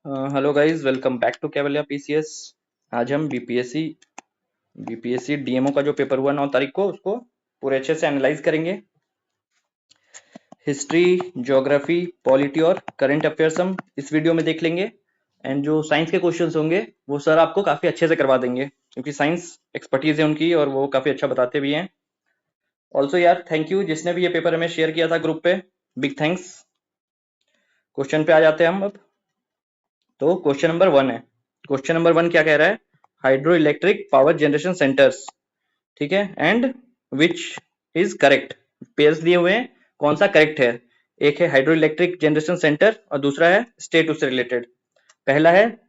Hello guys, welcome back to Kevaliya PCS. आज हम BPSC DMO का जो पेपर हुआ 9 तारीख को उसको पूरे अच्छे से एनालाइज करेंगे। हिस्ट्री, ज्योग्राफी, पॉलिटी और करंट अफेयर्स हम इस वीडियो में देख लेंगे। एंड जो साइंस के क्वेश्चंस होंगे वो सर आपको काफी अच्छे से करवा देंगे, क्योंकि साइंस एक्सपर्टीज है उनकी और वो काफी अच्छा बताते भी हैं। ऑल्सो यार, थैंक यू जिसने भी ये पेपर हमें शेयर किया था ग्रुप पे, बिग थैंक्स। क्वेश्चन पे आ जाते हैं हम अब। तो क्वेश्चन नंबर 1 है। क्वेश्चन नंबर 1 क्या कह रहा है? Hydro electric power generation centres, ठीक है, and which is correct. Pairs दिए हुए हैं, कौन सा करेक्ट है? एक है हाइड्रो इलेक्ट्रिक जनरेशन सेंटर और दूसरा है स्टेट उससे रिलेटेड। पहला है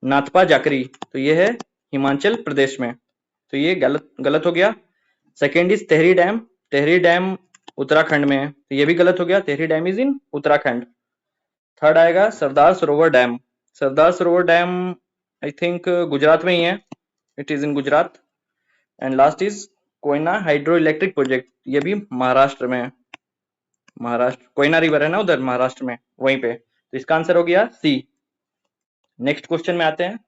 नाथपा जाकरी, तो ये है हिमाचल प्रदेश में, तो ये गलत गलत हो गया। Second is Tehri dam Uttarakhand में है, तो ये भी गलत हो गया, Tehri dam is in Uttarakhand. Third आएगा Sardar Sarovar dam. Sardar Sarovar dam I think Gujarat में ही है, it is in Gujarat. And last is Koyna hydro electric project, ये भी महाराष्ट्र में है। महाराष्ट्र, कोयना रिवर है ना उधर महाराष्ट्र में, वहीं पे। तो इसका आंसर हो गया सी। नेक्स्ट क्वेश्चन में आते हैं।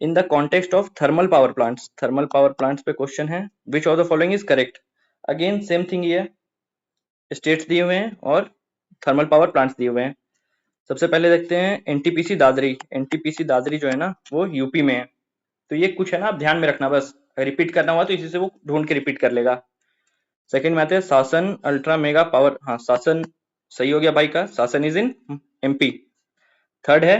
In the context of thermal power plants पे क्वेश्चन है, विच of the following is correct. Again same thing, ये स्टेट्स दिए हुए हैं और थर्मल पावर प्लांट्स दिए हुए हैं। सबसे पहले देखते हैं एनटीपीसी दादरी। एनटीपीसी दादरी जो है ना वो यूपी में है। तो ये कुछ है ना, आप ध्यान में रखना, बस रिपीट करना हुआ तो इसी से वो ढूंढ के रिपीट कर लेगा। सेकंड में आते हैं सासन अल्ट्रा मेगा पावर, हाँ सासन सही हो गया भाई का, सासन इज इन एमपी। थर्ड है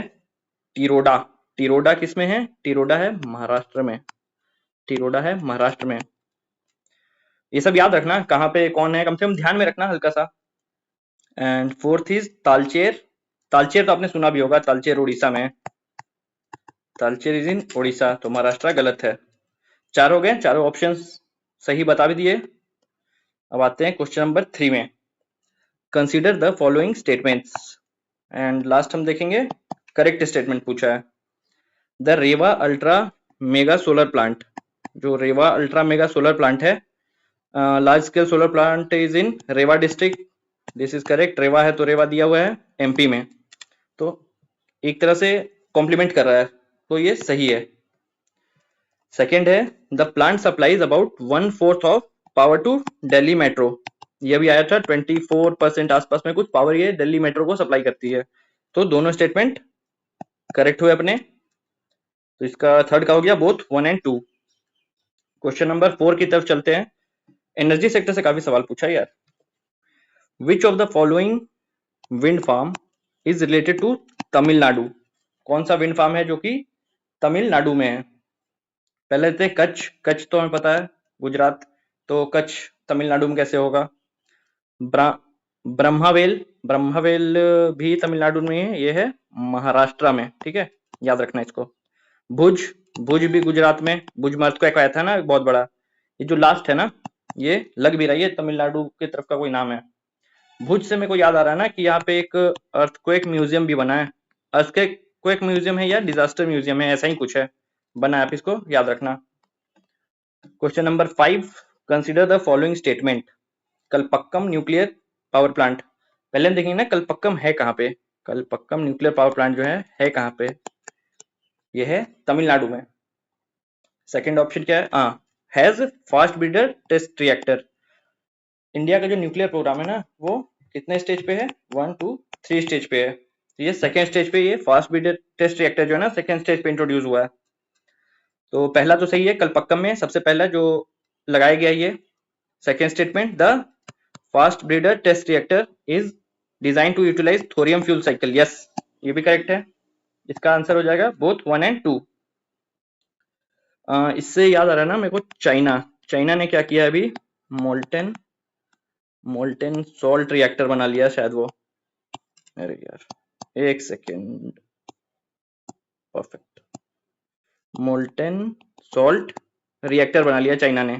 टिरोडा। टिरोडा किस में है? टिरोडा है महाराष्ट्र में। टिरोडा है महाराष्ट्र में। ये सब याद रखना, कहाँ पे कौन है, कम से कम ध्यान में रखना हल्का सा। And fourth is Talcher. Talcher तो आपने सुना भी होगा, तालचेर उड़ीसा में। तालचेर इज इन उड़ीसा, तो महाराष्ट्र गलत है। चार हो गए, चारों ऑप्शंस सही बता भी दिए। अब आते हैं क्वेश्चन नंबर 3 में। Consider the following statements. And last हम देखेंगे करेक्ट स्टेटमेंट पूछा है। The Rewa ultra mega solar plant, जो Rewa ultra mega solar plant है, large scale solar plant is in Rewa district. This is correct. Rewa है तो रेवा दिया हुआ है एमपी में, तो एक तरह से कॉम्प्लीमेंट कर रहा है, तो ये सही है। सेकेंड है the plant supplies about 1/4 of power to Delhi metro. ये भी आया था 24% आसपास में कुछ पावर ये दिल्ली मेट्रो को सप्लाई करती है। तो दोनों स्टेटमेंट करेक्ट हुए अपने। तो इसका थर्ड का हो गया बोथ 1 एंड 2। क्वेश्चन नंबर 4 की तरफ चलते हैं। एनर्जी सेक्टर से काफी सवाल पूछा है यार। Which of the following wind farm is related to Tamil Nadu. कौन सा विंड फार्म है जो कि तमिलनाडु में है? पहले लेते हैं कच्छ। कच्छ तो हमें पता है गुजरात, तो कच्छ तमिलनाडु में कैसे होगा? ब्रह्मावेल। ब्रह्मावेल भी तमिलनाडु में है, ये है महाराष्ट्र में, ठीक है, याद रखना इसको। भुज, भुज भी गुजरात में। भुज में अर्थक्वेक आया था ना बहुत बड़ा। ये जो लास्ट है ना, ये लग भी रही है तमिलनाडु की तरफ का कोई नाम है। भुज से मेरे को याद आ रहा है ना कि यहाँ पे एक अर्थक्वेक म्यूजियम भी बना है। अर्थक्वेक म्यूजियम है या डिजास्टर म्यूजियम है, ऐसा ही कुछ है बना है, आप इसको याद रखना। Question number 5, consider the following statement. Kalpakkam nuclear power plant, पहले हम देखेंगे ना कलपक्कम है कहाँ पे। कलपक्कम न्यूक्लियर पावर प्लांट जो है कहाँ पे? ये है तमिलनाडु में। सेकंड ऑप्शन क्या है? Has fast breeder test reactor. India का जो न्यूक्लियर प्रोग्राम है ना वो कितने स्टेज पे है? 1 2 3 स्टेज पे है। तो ये सेकेंड स्टेज पे, ये फास्ट ब्रीडर टेस्ट रिएक्टर जो है ना सेकेंड स्टेज पे इंट्रोड्यूस हुआ है। तो पहला तो सही है, कलपक्कम में सबसे पहला जो लगाया गया ये second statement, the fast breeder test reactor is design to utilize thorium fuel cycle. Yes, ये भी करेक्ट है। इसका आंसर हो जाएगा बोथ 1 एंड 2। इससे याद आ रहा है ना मेरे को, चाइना। चाइना ने क्या किया अभी? मोल्टेन सॉल्ट रिएक्टर बना लिया शायद वो। अरे यार एक second, perfect. Molten salt reactor बना लिया चाइना ने।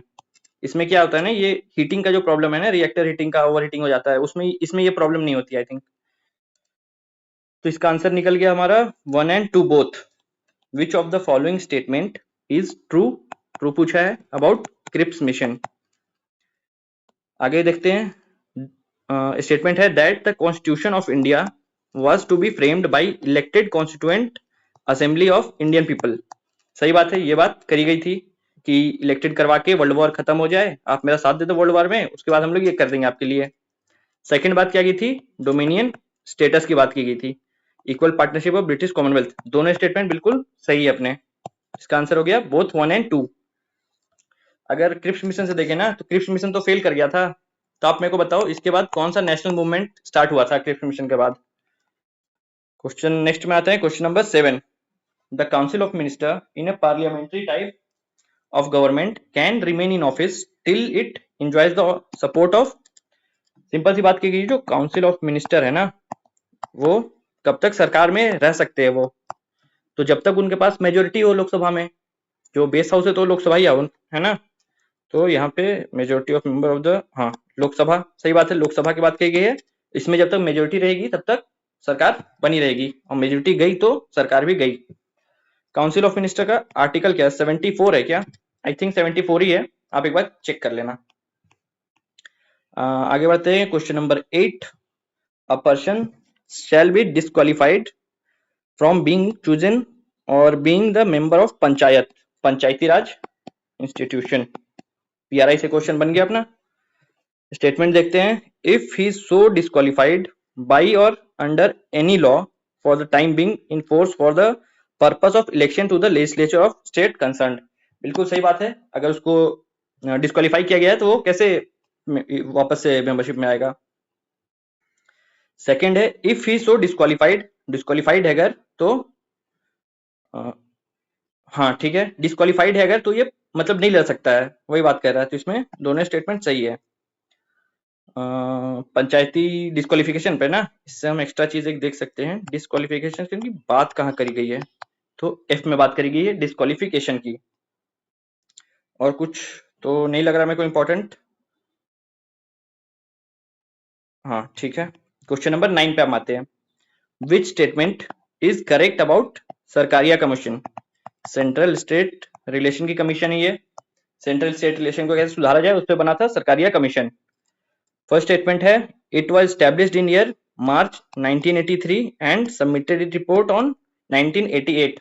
इसमें क्या होता है ना, ये हीटिंग का जो प्रॉब्लम है ना, रिएक्टर हीटिंग का, ओवर हीटिंग हो जाता है उसमें, इसमें ये प्रॉब्लम नहीं होती आई थिंक। तो इसका आंसर निकल गया हमारा 1 and 2 both. Which of the following statement is true. True पूछा है अबाउट क्रिप्स मिशन। आगे देखते हैं। स्टेटमेंट है that the constitution of India was to be framed by elected constituent assembly of Indian people। सही बात है, ये बात करी गई थी कि इलेक्टेड करवा के वर्ल्ड वॉर खत्म हो जाए, आप मेरा साथ दे दो वर्ल्ड वॉर में, उसके बाद हम लोग ये कर देंगे आपके लिए। सेकंड बात क्या की थी, डोमिनियन स्टेटस की बात की गई थी, equal partnership of British Commonwealth. दोनों स्टेटमेंट बिल्कुल सही है अपने। इसका आंसर हो गया बोथ 1 एंड 2। अगर क्रिप्स मिशन से देखें ना, तो क्रिप्स मिशन तो फेल कर गया था, तो आप मेरे को बताओ इसके बाद कौन सा नेशनल मूवमेंट स्टार्ट हुआ था क्रिप्स मिशन के बाद। क्वेश्चन नेक्स्ट में आते हैं, question number 7। The council of minister in a parliamentary type of government can remain in office till it enjoys the support of. Simple सी बात की गई, जो काउंसिल ऑफ मिनिस्टर है ना, वो कब तक सरकार में रह सकते हैं वो, तो जब तक उनके पास मेजोरिटी हो लोकसभा में। जो बेस हाउस है तो लोकसभा ही है ना, तो यहाँ पे majority of member of the, हाँ लोकसभा, सही बात है, लोकसभा की बात कही गई है। इसमें जब तक मेजोरिटी रहेगी तब तक सरकार बनी रहेगी, और मेजोरिटी गई तो सरकार भी गई। काउंसिल ऑफ मिनिस्टर का आर्टिकल क्या है, 74 है क्या? आई थिंक 74 ही है, आप एक बार चेक कर लेना। आगे बढ़ते हैं, question number 8। A person shall be disqualified from being chosen or being the member of panchayat, panchayati raj institution. PRI से क्वेश्चन बन गया अपना। स्टेटमेंट देखते हैं, if he so disqualified by or under any law for the time being in force for the purpose of election to the legislature of state concerned. बिल्कुल सही बात है, अगर उसको डिस्क्वालीफाई किया गया है तो वो कैसे वापस से मेंबरशिप में आएगा। सेकंड है, if he so disqualified, disqualified है अगर तो हाँ ठीक है, डिस्क्वालीफाइड है अगर तो ये मतलब नहीं लड़ सकता है, वही बात कर रहा है, तो इसमें दोनों स्टेटमेंट सही है। पंचायती डिस्क्वालिफिकेशन पे ना, इससे हम एक्स्ट्रा चीज एक देख सकते हैं, डिस्क्वालिफिकेशन की बात कहाँ करी गई है, तो एफ में बात करी गई है डिस्क्वालिफिकेशन की, और कुछ तो नहीं लग रहा मेरे को इम्पोर्टेंट। हाँ ठीक है, क्वेश्चन नंबर 9 पे हम आते हैं। विच statement is correct about Sarkaria commission. Central state relation की कमीशन है ये, सेंट्रल स्टेट रिलेशन को कैसे सुधारा जाए उस पर बना था सरकारिया कमीशन। फर्स्ट स्टेटमेंट है, it was established in year March 1983 and submitted it report on 1988।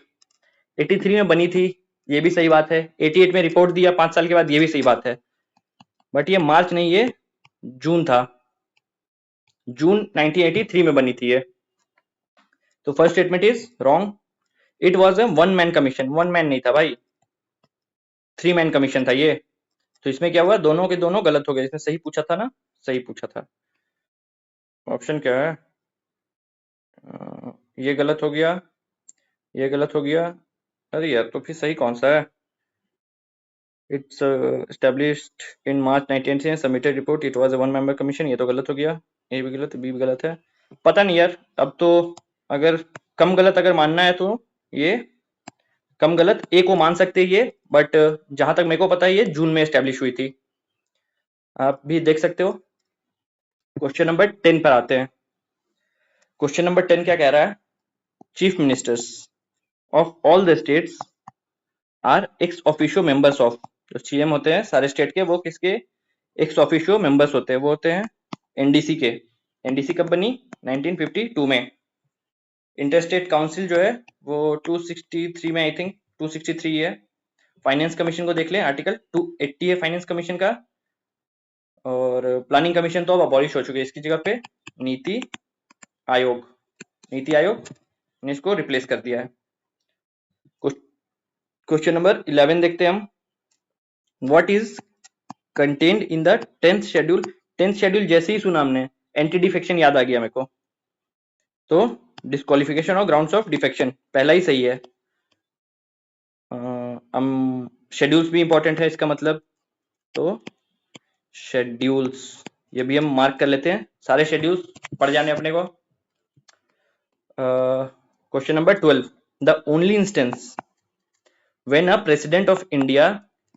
83 में बनी थी, ये भी सही बात है। 88 में रिपोर्ट दिया 5 साल के बाद, ये भी सही बात है। बट ये मार्च नहीं, ये जून था, जून 1983 में बनी थी ये। तो first statement is wrong. It was a 1 man commission, 1 man नहीं था भाई, 3 मैन कमीशन था ये। तो इसमें क्या हुआ, दोनों के दोनों गलत हो गए। इसमें सही पूछा था ना, सही पूछा था। ऑप्शन क्या है, ये गलत हो गया, ये गलत हो गया। अरे यार, तो फिर सही कौन सा है? It's established in March 19 submitted report, it was a 1 member commission, ये तो गलत हो गया। ए भी गलत, बी भी गलत है। पता नहीं यार, अब तो अगर कम गलत अगर मानना है तो ये कम गलत ए को मान सकते हैं ये, बट जहां तक मेरे को पता है ये जून में एस्टैब्लिश हुई थी, आप भी देख सकते हो। क्वेश्चन नंबर 10 पर आते हैं। क्वेश्चन नंबर 10 क्या कह रहा है, chief ministers of all the states are ex officio members of. जो सीएम होते हैं सारे स्टेट के, वो किसके एक्स ऑफिशियो मेंबर्स होते हैं, वो होते हैं एनडीसी के। एनडीसी कब बनी, 1952 में। इंटरस्टेट काउंसिल जो है वो 263 में, आई थिंक 263 है। फाइनेंस कमीशन को देख लें, आर्टिकल 280 है फाइनेंस कमीशन का। और प्लानिंग कमीशन तो अब अबॉलिश हो चुके हैं, इसकी जगह पे नीति आयोग, नीति आयोग ने इसको रिप्लेस कर दिया है। क्वेश्चन नंबर 11 देखते हैं हम, what is contained in the 10th schedule. 10th schedule जैसे ही सुना हमने, एंटी डिफेक्शन याद आ गया मेरे को, तो डिस्क्वालिफिकेशन और ग्राउंड्स ऑफ डिफेक्शन पहला ही सही है। हम शेड्यूल्स भी इंपॉर्टेंट है इसका मतलब, तो शेड्यूल्स ये भी हम मार्क कर लेते हैं, सारे शेड्यूल्स पढ़ जाने अपने को। Question number 12, the only instance when a president of India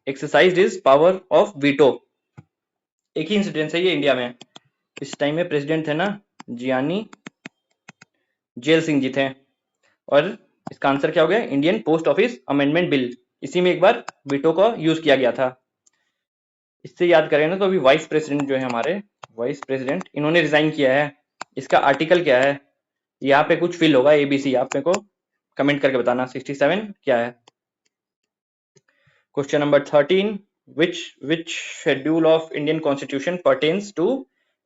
exercised his power of veto. एक ही इंसिडेंस है ये इंडिया में, इस टाइम में प्रेसिडेंट थे ना जियानी जेल सिंह जी थे, और इसका आंसर क्या हो गया, Indian post office amendment bill. इसी में एक बार वीटो का यूज किया गया था। इससे याद करें ना, तो अभी वाइस प्रेसिडेंट जो है हमारे, वाइस प्रेसिडेंट, इन्होंने रिजाइन किया है। इसका आर्टिकल क्या है, यहाँ पे कुछ फिल होगा ABC, आप मेरे को कमेंट करके बताना 67 क्या है। Question number 13, which schedule of Indian Constitution pertains to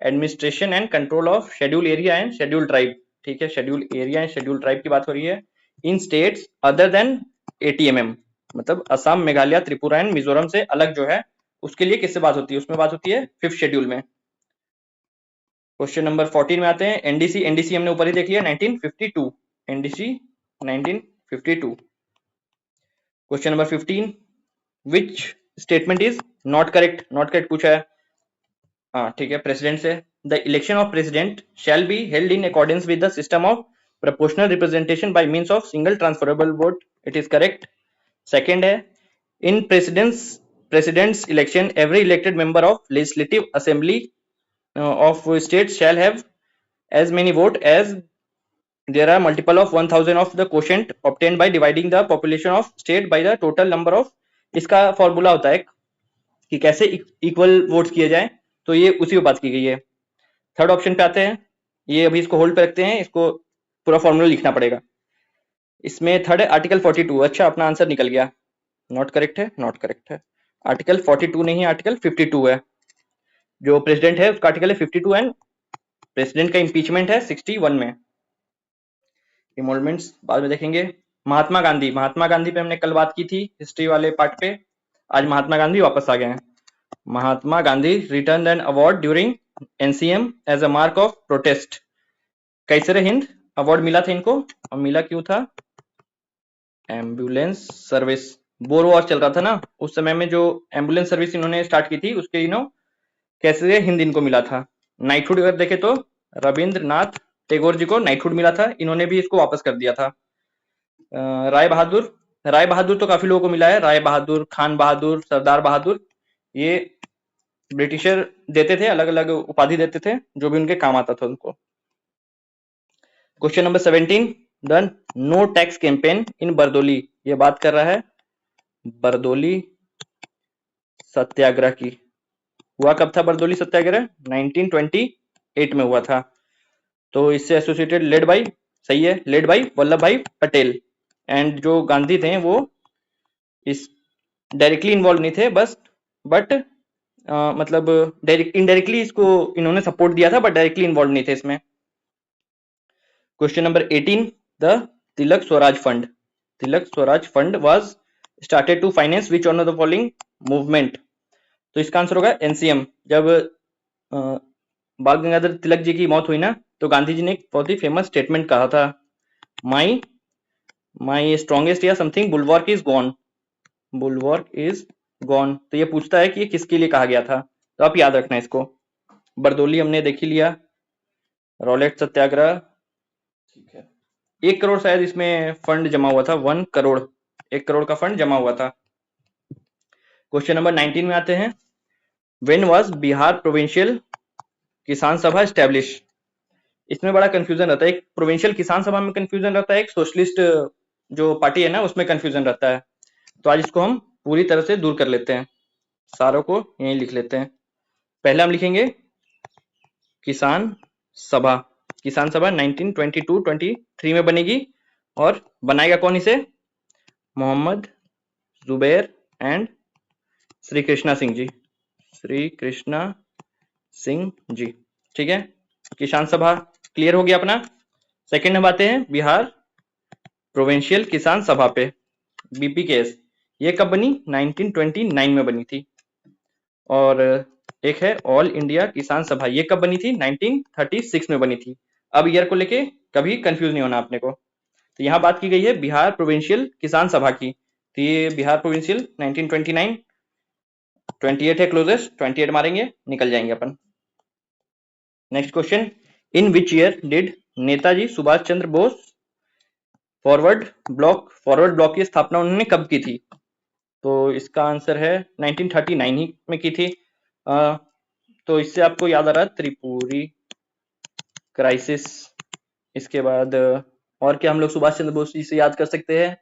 administration and control of scheduled area and scheduled tribe। ठीक है, schedule area and schedule tribe की बात हो रही है। इन स्टेट्स अदर देन ATMM, मतलब असम, मेघालय, त्रिपुरा एंड मिजोरम से अलग जो है उसके लिए किससे बात होती है, उसमें बात होती है 5th शेड्यूल में। क्वेश्चन नंबर 14 में आते हैं। एनडीसी हमने ऊपर ही देख लिया 1952, NDC 1952। Question number 15, which statement is not correct, not correct पूछा है। हाँ ठीक है, प्रेसिडेंट से, the election of president shall be held in accordance with the system of proportional representation by means of single transferable vote, it is correct. Second है, in president's election every elected member of legislative assembly of states shall have as many vote as there are multiple of 1000 of the quotient obtained by dividing the population of state by the total number of। इसका formula होता है कि कैसे equal votes किए जाए, तो ये उसी पे बात की गई है। थर्ड ऑप्शन पे आते हैं, ये अभी इसको होल्ड पे रखते हैं, इसको पूरा फॉर्मूला लिखना पड़ेगा। इसमें थर्ड है आर्टिकल 42। अच्छा, अपना आंसर निकल गया, नॉट करेक्ट है, नॉट करेक्ट है। आर्टिकल 42 नहीं है, आर्टिकल 52 है। जो प्रेसिडेंट है उसका आर्टिकल है 52 एंड प्रेसिडेंट का इम्पीचमेंट है 61 में। इमोल्वमेंट्स बाद में देखेंगे। महात्मा गांधी, महात्मा गांधी पे हमने कल बात की थी हिस्ट्री वाले पार्ट पे, आज महात्मा गांधी वापस आ गए हैं। Mahatma Gandhi return an award during NCM as a mark of protest. Kaisar Hind award मिला था इनको, और मिला क्यों था, एम्बुलेंस सर्विस, बोर वॉर चल रहा था ना उस समय में, जो एम्बुलेंस सर्विस इन्होंने स्टार्ट की थी उसके कैसर हिंद इनको मिला था। नाइटहुड अगर देखे तो रविंद्रनाथ टैगोर जी को नाइटहुड मिला था, इन्होंने भी इसको वापस कर दिया था। राय बहादुर, राय बहादुर तो काफी लोगों को मिला है, राय बहादुर, खान बहादुर, सरदार बहादुर, ये ब्रिटिशर देते थे, अलग अलग उपाधि देते थे जो भी उनके काम आता था उनको। Question number 17, the no tax campaign in Bardoli, ये बात कर रहा है बरदोली सत्याग्रह की। हुआ कब था बरदोली सत्याग्रह, 1928 में हुआ था। तो इससे एसोसिएटेड लेड बाई, सही है, लेड बाई वल्लभ भाई पटेल। एंड जो गांधी थे वो इस डायरेक्टली इन्वॉल्व नहीं थे, बस बट मतलब इनडायरेक्टली इसको इन्होंने सपोर्ट दिया था, बट डायरेक्टली इन्वॉल्व नहीं थे इसमें। Question number 18, the Tilak Swaraj fund, Tilak Swaraj fund was started to finance which one of the following movement. तो इसका आंसर होगा NCM। जब बाल गंगाधर तिलक जी की मौत हुई ना, तो गांधी जी ने एक बहुत ही फेमस स्टेटमेंट कहा था, माई स्ट्रॉन्गेस्ट या something bulwark is gone, bulwark is gone. तो ये पूछता है कि ये किसके लिए कहा गया था, तो आप याद रखना इसको। बरदोली हमने देख ही लिया, रॉलेट सत्याग्रह, ठीक है। 1 करोड़ शायद इसमें फंड जमा हुआ था, 1 करोड़, 1 करोड़ का फंड जमा हुआ था। क्वेश्चन नंबर 19 में आते हैं। व्हेन वाज बिहार प्रोविंशियल किसान सभा एस्टेब्लिश। इसमें बड़ा कंफ्यूजन रहता है, एक प्रोविंशियल किसान सभा में कंफ्यूजन रहता है, एक सोशलिस्ट जो पार्टी है ना उसमें कंफ्यूजन रहता है। तो आज इसको हम पूरी तरह से दूर कर लेते हैं, सारों को यहीं लिख लेते हैं। पहले हम लिखेंगे किसान सभा, किसान सभा 1922-23 में बनेगी, और बनाएगा कौन इसे, मोहम्मद जुबैर एंड श्री कृष्णा सिंह जी, श्री कृष्णा सिंह जी, ठीक है। किसान सभा क्लियर हो गया अपना। सेकंड हम आते हैं बिहार प्रोविंशियल किसान सभा पे, BPKS। ये कब बनी, 1929 में बनी थी। और एक है ऑल इंडिया किसान सभा, ये कब बनी थी, 1936 में बनी थी। अब ईयर को लेके कभी कंफ्यूज नहीं होना आपने को। तो यहाँ बात की गई है बिहार प्रोविंशियल किसान सभा की, तो ये बिहार प्रोविंशियल 1929, 28 है क्लोजेस्ट, 28 मारेंगे निकल जाएंगे अपन। Next question, in which year did Netaji Subhash Chandra Bose forward bloc की स्थापना उन्होंने कब की थी। तो इसका आंसर है 1939 ही में की थी। तो इससे आपको याद आ रहा है त्रिपुरी क्राइसिस। इसके बाद और क्या हम लोग सुभाष चंद्र बोस जी से याद कर सकते हैं,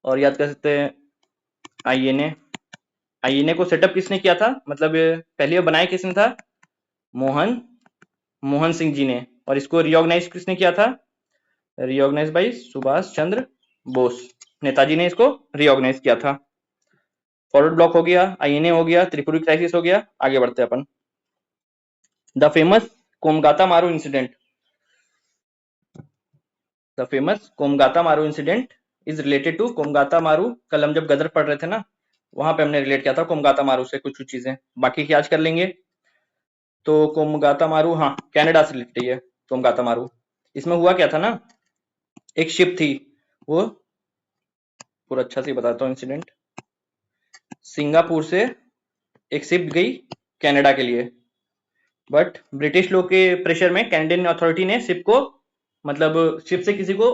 और याद कर सकते हैं आईएनए को सेटअप किसने किया था, मतलब पहले बनाया किसने था, मोहन सिंह जी ने। और इसको रिऑर्गेनाइज किसने किया था, रिऑर्गेनाइज बाई सुभाष चंद्र बोस। नेताजी ने इसको रिऑर्गेनाइज किया था। फॉरवर्ड ब्लॉक हो गया, आईएनए हो गया, त्रिपुरी क्राइसिस हो गया। आगे बढ़ते हैं अपन। द फेमस कोमगाता मारू इंसिडेंट। द फेमस कोमगाता मारू इंसिडेंट इज रिलेटेड टू कोमगाता मारू। कल हम जब गदर पढ़ रहे थे ना, वहां पे हमने रिलेट किया था कोमगाता मारू से कुछ कुछ चीजें, बाकी की आज कर लेंगे। तो कोमगाता मारू, हाँ, कनाडा से रिलेटेड है कोमगाता मारू। इसमें हुआ क्या था ना, एक शिप थी, वो पूरा अच्छा से बताता हूँ इंसिडेंट। सिंगापुर से एक शिप गई कनाडा के लिए, बट ब्रिटिश लोग के प्रेशर में कैनेडियन अथॉरिटी ने शिप को, मतलब शिप से किसी को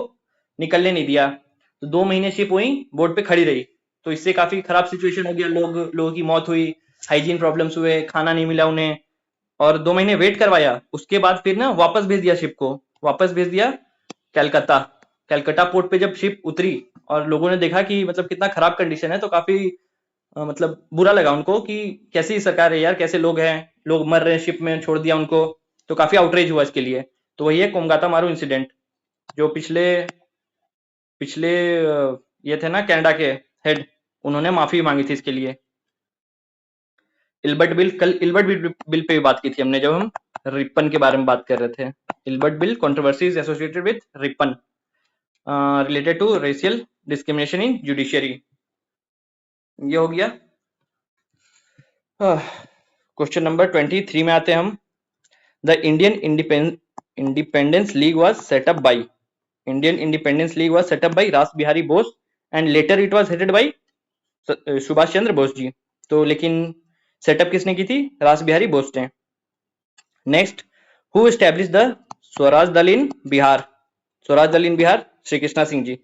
निकलने नहीं दिया। तो 2 महीने शिप वहीं बोर्ड पे खड़ी रही। तो इससे काफी खराब सिचुएशन हो गया, लोगों की मौत हुई, हाइजीन प्रॉब्लम्स हुए, खाना नहीं मिला उन्हें, और 2 महीने वेट करवाया। उसके बाद फिर ना वापस भेज दिया शिप को, वापस भेज दिया कलकत्ता। कलकत्ता पोर्ट पे जब शिप उतरी और लोगों ने देखा कि मतलब कितना खराब कंडीशन है, तो काफी मतलब बुरा लगा उनको कि कैसी सरकार है यार, कैसे लोग हैं, लोग मर रहे हैं शिप में, छोड़ दिया उनको। तो काफी आउटरेज हुआ इसके लिए। तो वही है कोमगाता मारू इंसिडेंट, जो पिछले पिछले ये थे ना कनाडा के हेड, उन्होंने माफी मांगी थी इसके लिए। इल्बर्ट बिल, कल इल्बर्ट बिल पे भी बात की थी हमने जब हम रिपन के बारे में बात कर रहे थे। Ilbert bill controversies associated with Ripon related to racial discrimination in judiciary. ये हो गया। क्वेश्चन नंबर 23 में आते हैं हम। The Indian independence league was set up by, Indian independence league was set up by Ras Bihari Bose and later it was headed by Subhash Chandra Bose ji. तो लेकिन setup किसने की थी? रास बिहारी बोस ने। Next, who establish the Swaraj दल इन बिहार? स्वराज दल इन बिहार श्री कृष्णा सिंह जी।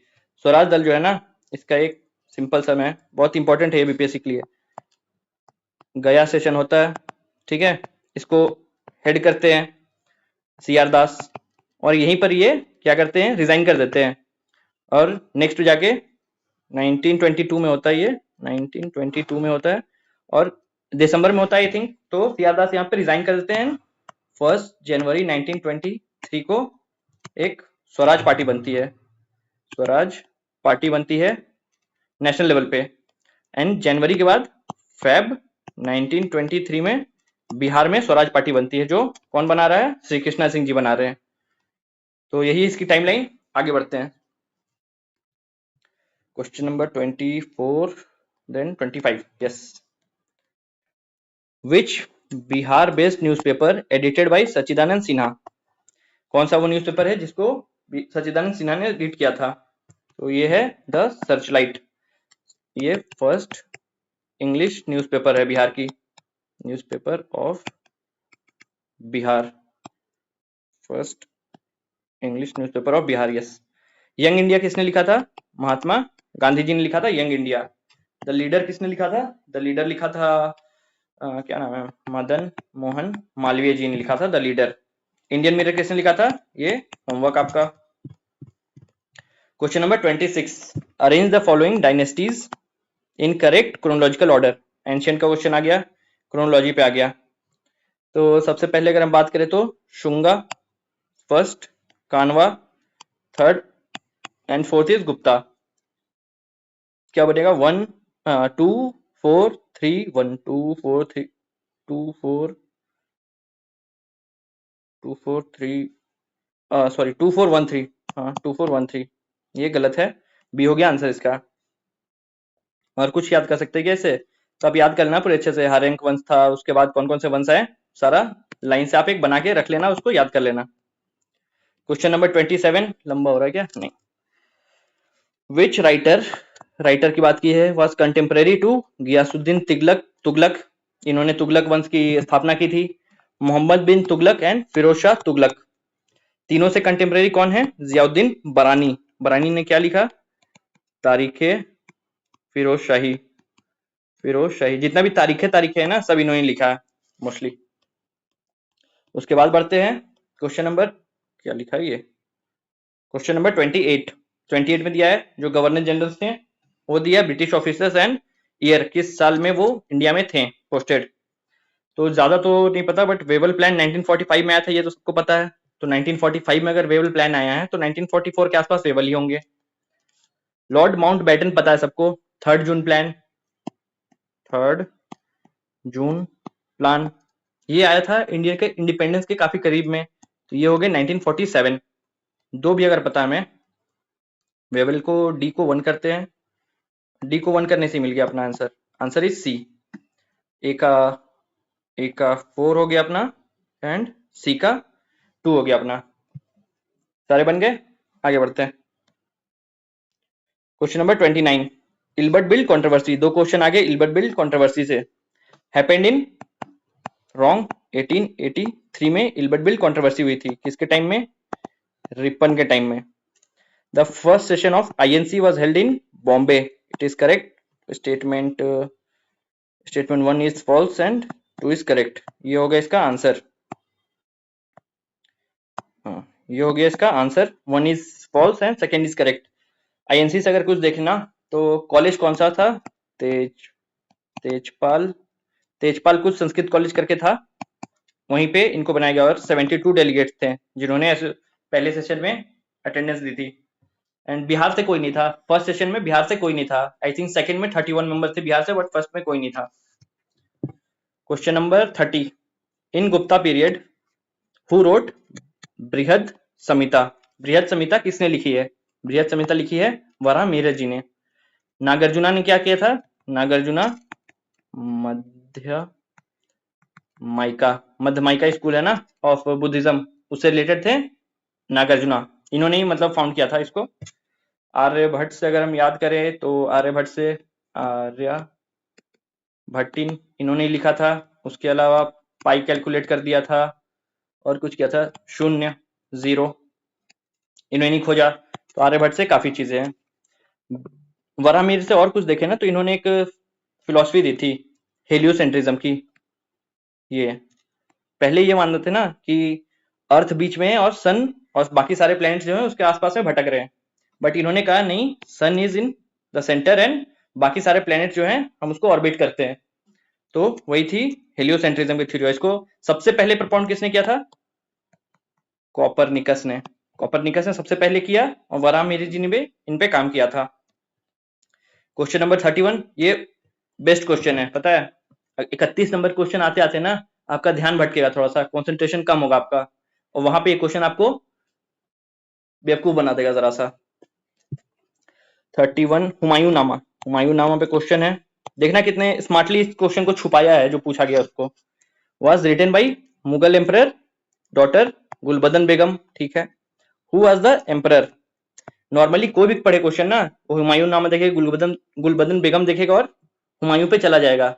स्वराज दल जो है ना, इसका एक सिंपल सा है, बहुत इंपॉर्टेंट है बीपीएससी के लिए। गया सेशन होता है, ठीक है, इसको हेड करते हैं सीआर दास, और यहीं पर ये क्या करते हैं, रिजाइन कर देते हैं। और नेक्स्ट जाके 1922 में होता है, ये 1922 में होता है और दिसंबर में होता है आई थिंक। तो सीआर दास यहाँ पे रिजाइन कर देते हैं। 1 जनवरी 1923 को एक स्वराज पार्टी बनती है, स्वराज पार्टी बनती है नेशनल लेवल पे। एंड जनवरी के बाद फेब 1923 में बिहार में स्वराज पार्टी बनती है, जो कौन बना रहा है? श्री कृष्णा सिंह जी बना रहे हैं। तो यही इसकी टाइमलाइन। आगे बढ़ते हैं। Question number 24 then 25। Yes, which Bihar based newspaper edited by Sachchidananda Sinha? कौन सा वो न्यूज़पेपर है जिसको सच्चिदानंद सिन्हा ने एडिट किया था? तो ये है द सर्चलाइट। ये फर्स्ट इंग्लिश न्यूज़पेपर है बिहार की, newspaper of Bihar, first English newspaper of Bihar. Yes. Young India किसने लिखा था? महात्मा गांधी जी ने लिखा था यंग इंडिया। द लीडर किसने लिखा था? द लीडर लिखा था क्या नाम है, मदन मोहन मालवीय जी ने लिखा था द लीडर। इंडियन मिरर किसने लिखा था? ये होमवर्क आपका। Question number 26, arrange the following dynasties in correct chronological order. Ancient का क्वेश्चन आ गया, क्रोनोलॉजी पे आ गया। तो सबसे पहले अगर हम बात करें तो शुंगा फर्स्ट, कानवा third and fourth is Gupta. क्या बनेगा? 1 2 4 3 1 2 4 3 2 4 2 4 3 सॉरी 2 4 1 3, हाँ 2 4 1 3, ये गलत है, बी हो गया आंसर इसका। और कुछ याद कर सकते हैं क्या इसे? तो आप याद कर लेना पूरे अच्छे से। हरेंक वंश था, उसके बाद कौन कौन से वंश आए, सारा लाइन से आप एक बना के रख लेना, उसको याद कर लेना। क्वेश्चन नंबर 27 लंबा हो रहा है क्या? नहीं। विच राइटर, राइटर की बात की है, was contemporary to Ghiyasuddin Tughlaq. इन्होंने तुगलक वंश की स्थापना की थी। मोहम्मद बिन तुगलक एंड फिरोज शाह तुगलक। तीनों से कंटेम्परेरी कौन है? जियाउद्दीन बरानी। बरानी ने क्या लिखा? तारीखे फिरोज शाही। फिरोज शाही, जितना भी तारीख है ना, सब इन्होंने लिखा है मोस्टली। उसके बाद बढ़ते हैं क्वेश्चन नंबर, क्या लिखा है ये, क्वेश्चन नंबर 28 में दिया है जो गवर्नर जनरल थे, वो दिया ब्रिटिश ऑफिसर्स एंड ईयर, किस साल में वो इंडिया में थे पोस्टेड। तो ज्यादा तो नहीं पता, बट वेबल प्लान 1945 में आया था, ये तो सबको पता है। तो 1945 में अगर वेबल प्लान आया है तो 1944 के आसपास वेबल ही होंगे। लॉर्ड माउंट बैटन पता है सबको, 3 जून प्लान, 3 जून प्लान, ये आया था इंडिया के इंडिपेंडेंस के काफी करीब में, तो ये हो गए 1947। 2 भी अगर पता है मैं, वेबल को डी को 1 करते हैं, डी को 1 करने से मिल गया अपना आंसर, आंसर इज सी। ए का 4 हो गया अपना एंड सी का 2 हो गया अपना। सारे बन गए, आगे बढ़ते हैं। Question number 29, Ilbert bill controversy. 2 question आगे इल्बर्ट बिल कंट्रोवर्सी से। हैपेंड इन रॉन्ग 1883 में इल्बर्ट बिल कंट्रोवर्सी हुई थी, किसके टाइम में? रिपन के टाइम में। The first session of INC was held in Bombay, it is correct. Statement 1 is false and 2 is correct, ये हो गया इसका आंसर। हाँ, ये हो गया इसका answer, 1 is false and 2 is correct. INC से अगर कुछ देखना तो कॉलेज कौन सा था? तेजपाल कुछ संस्कृत कॉलेज करके था, वहीं पे इनको बनाया गया और 72 डेलीगेट्स थे जिन्होंने पहले सेशन में अटेंडेंस दी थी। एंड बिहार से कोई नहीं था, फर्स्ट सेशन में बिहार से कोई नहीं था। आई थिंक सेकंड में 31 मेंबर थे बिहार से, बट फर्स्ट में कोई नहीं था। Question number 30, in Gupta period who wrote बृहद संहिता। बृहद संहिता किसने लिखी है? बृहद संहिता लिखी है वराहमिहिर जी ने। नागार्जुना ने क्या किया था? नागार्जुना मध्य माइका स्कूल है ना ऑफ बुद्धिज्म, उससे रिलेटेड थे नागार्जुना, इन्होंने ही मतलब फाउंड किया था इसको। आर्यभट्ट से अगर हम याद करें तो आर्यभट्ट से आर्यभट्टिन इन्होंने ही लिखा था। उसके अलावा पाई कैलकुलेट कर दिया था और कुछ किया था, 0 0 इन्होंने ही खोजा। तो आर्यभट्ट से काफी चीजें हैं। वराहमिहिर से और कुछ देखे ना तो इन्होंने एक फिलॉसफी दी थी हेलियोसेंट्रिज्म की। ये पहले ये मानते थे ना कि अर्थ बीच में है और सन और बाकी सारे प्लैनेट्स जो है उसके आसपास में भटक रहे हैं, बट इन्होंने कहा नहीं, sun is in the centre and बाकी सारे प्लैनेट जो हैं हम उसको ऑर्बिट करते हैं। तो वही थी हेलियोसेंट्रिज्म की थ्योरी। इसको सबसे पहले प्रपोन किसने किया था? कॉपरनिकस ने सबसे पहले किया और वराहमिहिर जी ने भी इन पे काम किया था। क्वेश्चन नंबर 31, ये बेस्ट क्वेश्चन है पता है। 31 नंबर क्वेश्चन आते आते ना आपका ध्यान भटकेगा, थोड़ा सा कंसंट्रेशन कम होगा आपका, और वहां पे ये क्वेश्चन आपको बेवकूफ बना देगा जरा सा। 31 हुमायूं नामा पे क्वेश्चन है, देखना कितने स्मार्टली इस क्वेश्चन को छुपाया है जो पूछा गया उसको। Was written by Mughal emperor daughter Gulbadan Begum, ठीक है। Who was the emperor? Normally कोई भी पढ़े क्वेश्चन ना वो हुमायूं नामा देखेगा, गुलबदन बेगम देखेगा और हुमायूं पे चला जाएगा,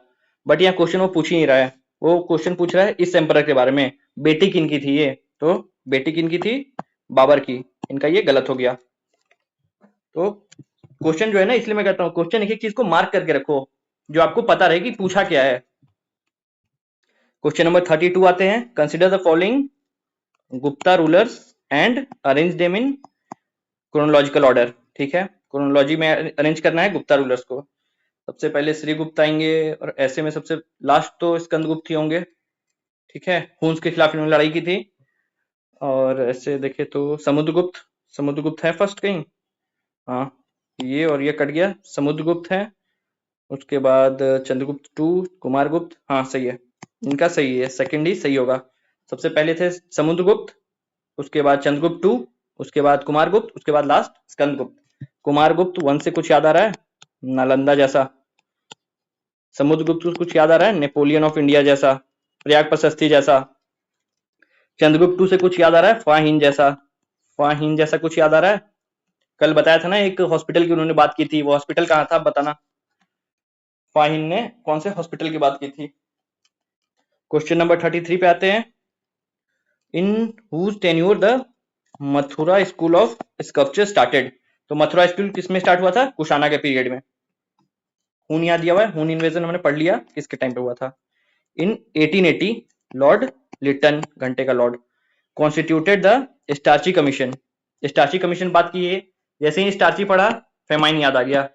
बट यहाँ क्वेश्चन वो पूछ ही नहीं रहा है। वो क्वेश्चन पूछ रहा है इस एम्परर के बारे में, बेटी किनकी थी ये, तो बेटी किनकी थी? बाबर की। इनका ये गलत हो गया। तो क्वेश्चन जो है ना, इसलिए मैं कहता हूँ क्वेश्चन एक एक चीज को मार्क करके रखो जो आपको पता रहे कि पूछा क्या है। क्वेश्चन नंबर 32 आते हैं, consider the following Gupta rulers and arrange them in chronological order, ठीक है। क्रोनोलॉजी में अरेंज करना है गुप्ता रूलर्स को। सबसे पहले श्रीगुप्त आएंगे और ऐसे में सबसे लास्ट तो स्कंदगुप्त ही होंगे, ठीक है। हुन्स के खिलाफ इन्होंने लड़ाई की थी। और ऐसे देखे तो समुद्रगुप्त है फर्स्ट कहीं, हाँ ये और ये कट गया, समुद्रगुप्त है। उसके बाद चंद्रगुप्त 2, कुमारगुप्त, हाँ सही है, इनका सही है, सेकंड ही सही होगा। सबसे पहले थे समुद्रगुप्त, उसके बाद चंद्रगुप्त 2, उसके बाद कुमारगुप्त, उसके बाद लास्ट स्कंदगुप्त। कुमारगुप्त 1 से कुछ याद आ रहा है? नालंदा जैसा। समुद्रगुप्त कुछ याद आ रहा है? नेपोलियन ऑफ इंडिया जैसा, प्रयाग प्रशस्ति जैसा। चंद्रगुप्त 2 से कुछ याद आ रहा है? फाहिन जैसा कुछ याद आ रहा है? कल बताया था ना एक हॉस्पिटल की उन्होंने बात की थी, वो हॉस्पिटल कहाँ था बताना। फाहिन ने कौन से हॉस्पिटल की बात की थी? क्वेश्चन नंबर 33 पे आते हैं, in whose tenure the Mathura school of sculpture started. तो मथुरा स्कूल किसमें स्टार्ट हुआ था? कुशाना के पीरियड में। हुन याद दिया हुआ है, हुन इन्वेजन हमने पढ़ लिया किसके टाइम पे हुआ था। इन 1880 लॉर्ड लिटन, घंटे का Lord, constituted the starchy commission. Starchy commission बात की है, जैसे ही स्टार्ची पढ़ा फेमाइन याद आ गया।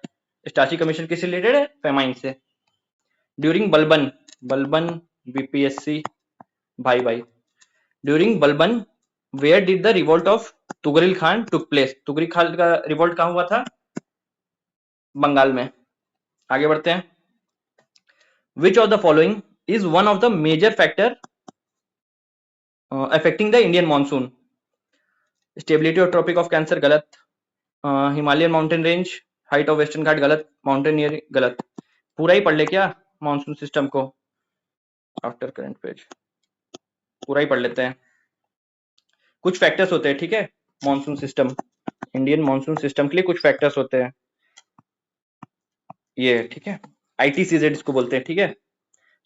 स्टार्ची कमीशन किससे रिलेटेड है? फेमाइन से। ड्यूरिंग बलबन बीपीएससी भाई during Balban where did the revolt of Tughril Khan took place? Tughril Khan का रिवोल्ट कहाँ हुआ था? बंगाल में। आगे बढ़ते हैं। Which of the following is one of the major factor affecting the Indian monsoon? Stability or tropic of cancer गलत, Himalayan mountain range, height of western Ghat गलत, माउंटेनियर गलत। पूरा ही पढ़ ले क्या मानसून सिस्टम को? आफ्टर करंट पेज पूरा ही पढ़ लेते हैं। कुछ फैक्टर्स होते हैं, ठीक है, monsoon system, Indian monsoon system के लिए कुछ फैक्टर्स होते हैं ये, ठीक है। आईटीसीजेड इसको बोलते हैं, ठीक है।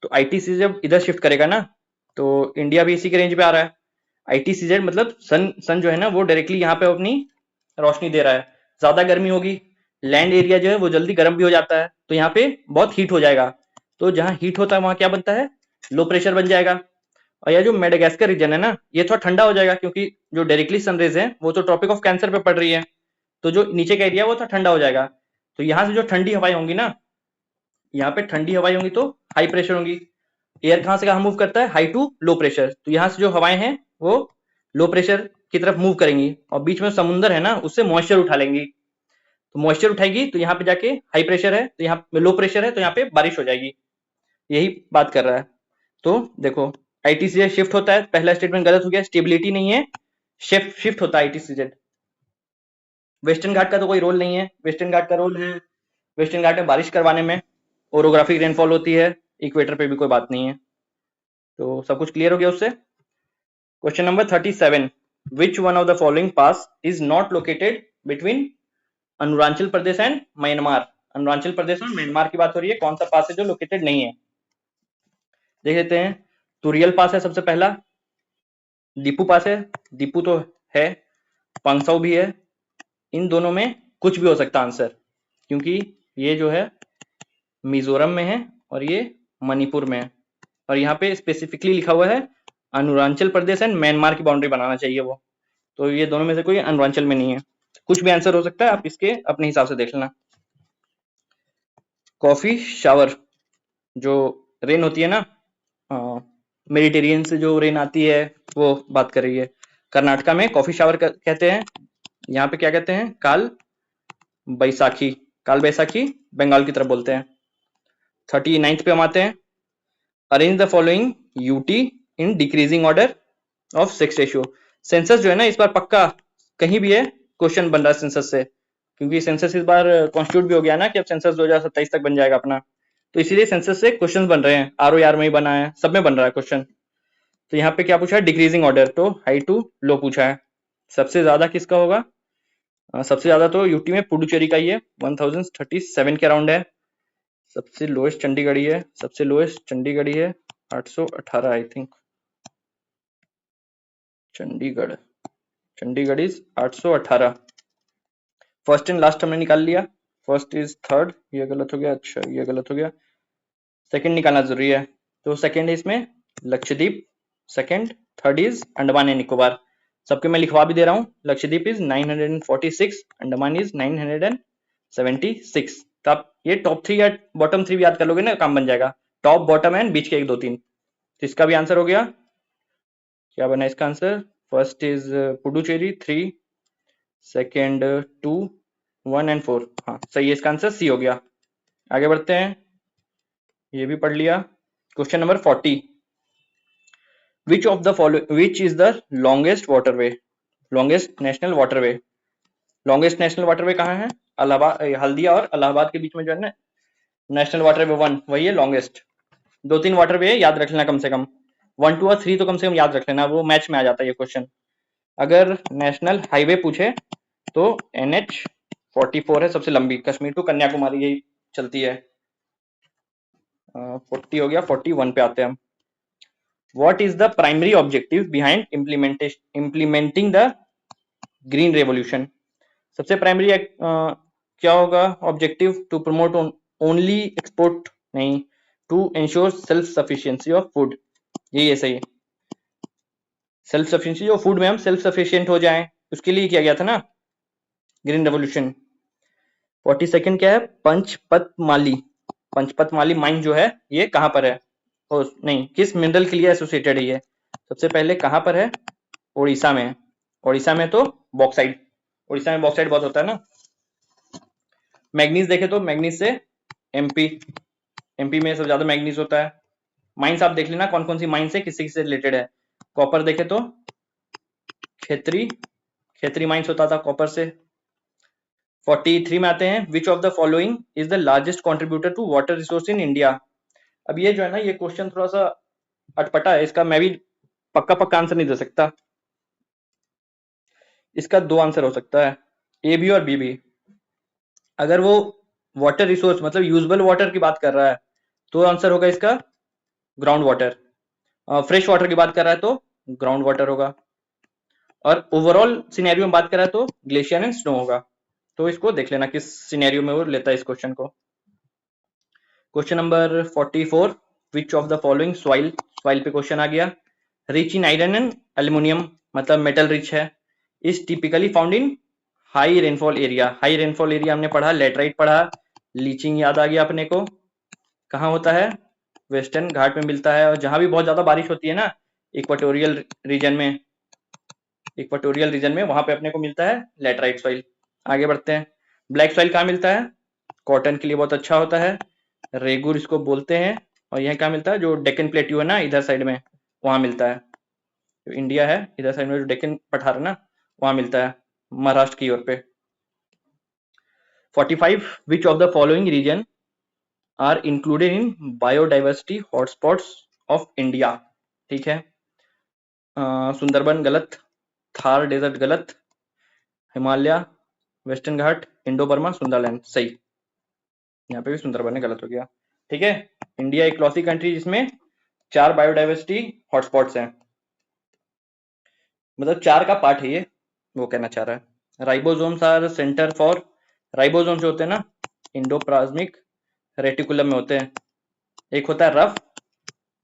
तो आईटीसी जब इधर शिफ्ट करेगा ना तो इंडिया भी इसी के रेंज पे आ रहा है। आईटीसीजेड मतलब सन जो है ना वो डायरेक्टली यहाँ पे अपनी रोशनी दे रहा है। ज्यादा गर्मी होगी, लैंड एरिया जो है वो जल्दी गर्म भी हो जाता है, तो यहाँ पे बहुत हीट हो जाएगा। तो जहाँ हीट होता है वहां क्या बनता है? लो प्रेशर बन जाएगा। और यह जो मेडागास्कर रीजन है ना ये थोड़ा ठंडा हो जाएगा, क्योंकि जो डायरेक्टली सनरेज है वो तो ट्रॉपिक ऑफ कैंसर पे पड़ रही है, तो जो नीचे का एरिया वो थोड़ा ठंडा हो जाएगा। तो यहाँ से जो ठंडी हवाएं होंगी ना, यहाँ पे ठंडी हवाएं होंगी तो हाई प्रेशर होंगी। एयर कहाँ से कहाँ मूव करता है? High to low pressure. तो यहाँ से जो हवाएं हैं वो लो प्रेशर की तरफ मूव करेंगी, और बीच में समुंदर है ना उससे मॉइस्चर उठा लेंगी। तो मॉइस्चर उठाएगी तो यहाँ पे जाके हाई प्रेशर है, तो यहाँ लो प्रेशर है तो यहाँ पे बारिश हो जाएगी। यही बात कर रहा है। तो देखो आईटीसीजेड शिफ्ट होता है, पहला स्टेटमेंट गलत हो गया, स्टेबिलिटी नहीं है, शिफ्ट होता है आईटीसीजेड। वेस्टर्न घाट का तो कोई रोल नहीं है, वेस्टर्न घाट का रोल है वेस्टर्न घाट में बारिश करवाने में, ओरोग्राफिक रेनफॉल होती है, इक्वेटर पे भी कोई बात नहीं है। तो सब कुछ क्लियर हो गया उससे। Question number 37, which one of the following pass is not located between Arunachal Pradesh and Myanmar? Arunachal Pradesh और म्यांमार की बात हो रही है, कौन सा पास है जो लोकेटेड नहीं है? देख लेते हैं। तुरियल पास है सबसे पहला, दीपू पास है, दीपू तो है, पंगसाउ भी है। इन दोनों में कुछ भी हो सकता आंसर, क्योंकि ये जो है मिजोरम में है और ये मणिपुर में है, और यहाँ पे स्पेसिफिकली लिखा हुआ है अरुणाचल प्रदेश एंड म्यांमार की बाउंड्री बनाना चाहिए वो, तो ये दोनों में से कोई अरुणाचल में नहीं है। कुछ भी आंसर हो सकता है, आप इसके अपने हिसाब से देख लेना। कॉफी शावर जो रेन होती है ना, मेडिटेरियन से जो रेन आती है वो बात कर रही है। कर्नाटका में कॉफी शावर कहते हैं, यहाँ पे क्या कहते हैं? काल बैसाखी, काल बैसाखी बंगाल की तरफ बोलते हैं। 39th पे हम आते हैं। Arrange the following UT in decreasing order of sex ratio. Census जो है ना इस बार पक्का कहीं भी है क्वेश्चन बन रहा है सेंसस से, क्योंकि सेंसस इस बार कॉन्स्टिट्यूट भी हो गया ना कि अब सेंसस 2027 तक बन जाएगा अपना, तो इसीलिए सेंसस से क्वेश्चन बन रहे हैं। आर में ही बना है, सब में बन रहा है क्वेश्चन। तो यहाँ पे क्या पूछा है? डिक्रीजिंग ऑर्डर, तो हाई टू लो पूछा है। सबसे ज्यादा किसका होगा? सबसे ज्यादा तो यूटी में पुडुचेरी का ही है, 1037 के अराउंड है। सबसे लोएस्ट चंडीगढ़ ही है, सबसे लोएस्ट चंडीगढ़ ही है, 818 I think. Chandigarh, Chandigarh is 818। First and last हमने निकाल लिया, फर्स्ट इज थर्ड, ये गलत हो गया, अच्छा ये गलत हो गया, सेकंड निकालना जरूरी है। तो सेकंड है इसमें Lakshadweep, second, third is Andaman and Nicobar. सबके मैं लिखवा भी दे रहा हूँ, लक्षद्वीप इज 946, अंडमान इज 976। तो आप ये टॉप 3 या बॉटम 3 भी याद कर लोगे ना, काम बन जाएगा। टॉप, बॉटम एंड बीच के 1 2 3। तो इसका भी आंसर हो गया। क्या बना इसका answer? First is Puducherry 3, second 2, 1 and 4। हाँ सही है, इसका आंसर सी हो गया। आगे बढ़ते हैं, ये भी पढ़ लिया। Question number 40, which of the following, which is the longest waterway? Longest national waterway, longest national waterway कहाँ है? इलाहाबाद, हल्दिया और इलाहाबाद के बीच में जो है ना नेशनल वाटरवे 1, वही है लॉन्गेस्ट। 2 3 वाटरवे याद रख लेना कम से कम, 1 2 और 3 तो कम से कम याद रख लेना, वो मैच में आ जाता है ये क्वेश्चन। अगर नेशनल हाईवे पूछे तो NH44 है सबसे लंबी, कश्मीर टू कन्याकुमारी यही चलती है। 40 हो गया, 41 पे आते हैं हम। What is the primary objective behind implementing the green revolution? सबसे प्राइमरी क्या होगा objective? To promote only export नहीं, to ensure self sufficiency of food. ये सही है, सेल्फ सफिशिएंसी, जो फूड में हम सेल्फ सफिशिएंट हो जाएं उसके लिए किया गया था ना ग्रीन रेवोल्यूशन। 42nd क्या है? पंचपत माली, पंचपत माली माइन जो है ये कहां पर है? नहीं, किस मिनरल के लिए एसोसिएटेड है ये? सबसे पहले कहां पर है? उड़ीसा में, उड़ीसा में तो बॉक्साइट, उड़ीसा में बॉक्साइट बहुत होता है ना। मैग्नीज देखे तो मैग्नीज से एमपी, एमपी में सबसे ज्यादा मैग्नीज होता है। माइंस आप देख लेना कौन कौन सी माइंस है, किससे किससे रिलेटेड है। कॉपर देखे तो खेतरी, खेतरी माइंस होता था कॉपर से। 43 में आते हैं, which of the following is the largest contributor to water resource in India. अब ये जो है ना, ये क्वेश्चन थोड़ा सा अटपटा है, इसका मैं भी पक्का पक्का आंसर नहीं दे सकता। इसका दो आंसर हो सकता है, ए भी और बी भी। अगर वो वाटर रिसोर्स मतलब यूजेबल वाटर की बात कर रहा है तो आंसर होगा इसका ग्राउंड वाटर। फ्रेश वाटर की बात कर रहा है तो ग्राउंड वाटर होगा, और ओवरऑल सिनेरियो में बात कर रहा है तो ग्लेशियर एंड स्नो होगा। तो इसको देख लेना किस सिनेरियो में वो लेता है इस क्वेश्चन को। Question number 44, which of the following soil, soil पे क्वेश्चन आ गया। Rich in iron and aluminium मतलब मेटल रिच है, is typically found in high rainfall area. High rainfall area हमने पढ़ा, लेटराइट पढ़ा, लीचिंग याद आ गया अपने को। कहाँ होता है, वेस्टर्न घाट में मिलता है, और जहां भी बहुत ज्यादा बारिश होती है ना, इक्वाटोरियल रीजन में, इक्वाटोरियल रीजन में वहां पे अपने को मिलता है लेटराइट सॉइल। आगे बढ़ते हैं, ब्लैक सॉइल कहाँ मिलता है, कॉटन के लिए बहुत अच्छा होता है, रेगुर इसको बोलते हैं। और यह कहाँ मिलता है, जो डेक्कन प्लेट्यू है ना इधर साइड में, वहां मिलता है। जो इंडिया है इधर साइड में जो डेक्कन पठार है ना, वहां मिलता है, महाराष्ट्र की ओर पे। 45, which of the following region are included in biodiversity hotspots of India. ठीक है, सुंदरबन गलत, थार डेजर्ट गलत, Himalaya, western Ghat, Indo Burma, Sundaland सही। यहाँ पे भी सुंदरबन गलत हो गया। ठीक है, इंडिया एक लौती कंट्री जिसमें 4 बायोडाइवर्सिटी हॉटस्पॉट्स हैं, मतलब 4 का पार्ट है ये, वो कहना चाह रहा है। Ribosomes are center for, ribosome जो होते हैं ना इंडोप्लाज्मिक रेटिकुलम में होते हैं। एक होता है रफ,